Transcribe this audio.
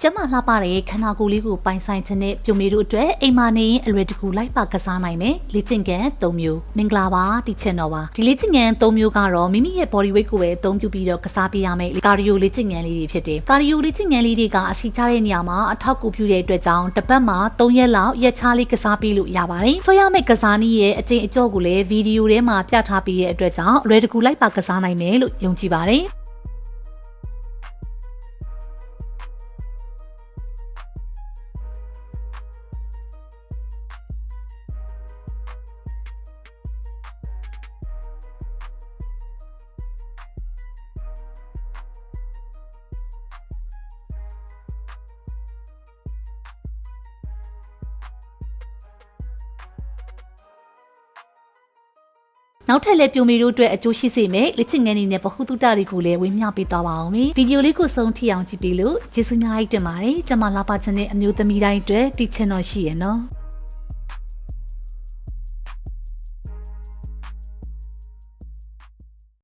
ကျမလှပတဲ့ခန္ဓာကိုယ်လေးကိုပိုင်ဆိုင်ခြင်းနဲ့ပြုံမေတို့အတွက်အိမ်မာနေရင်အလွယ်တကူလိုက်ပါကစားနိုင်မယ်လေ့ကျင့်ခန်း၃မျိုးမင်္ဂလာပါတီချင်တော်ပါဒီလေ့ကျင့်ခန်း၃မျိုးကတော့မိမိရဲ့ body weight ကိုပဲအသုံးပြုပြီးတော့ကစားပေးရမယ်ကာဒီယိုလေ့ကျင့်ခန်းလေးတွေဖြစ်တယ်ကာဒီယိုလေ့ကျင့်ခန်းလေးတွေကအစီချတဲ့နေရာမှာအထောက်အကူပြုတဲ့အတွက်ကြောင့်တစ်ပတ်မှာ၃ရက်လောက်ရက်ချလေးကစားပေးလို့ရပါတယ်ဆွဲရမယ့်ကစားနည်းရဲ့အကျင့်အကျော့ကိုလည်းဗီဒီယိုထဲမှာပြထားပေးတဲ့အတွက်ကြောင့်အလွယ်တကူလိုက်ပါကစားနိုင်မယ်လို့ယုံကြည်ပါတယ်နောက်ထပ်လည်းပြုံမီတို့အတွက်အကျိုးရှိစေမယ်လက်ချင်ငန်းနေနဲ့ဗဟုသုတတွေကိုလည်းဝေမျှပေးသွားပါအောင်မေဗီဒီယိုလေးကိုဆုံးထိအောင်ကြည့်ပြီးလို့ကျေးဇူးများတင်ပါတယ်ကျွန်မလာပါချင်တဲ့အမျိုးသမီးတိုင်းအတွက်တီချင်တော်ရှိရနော်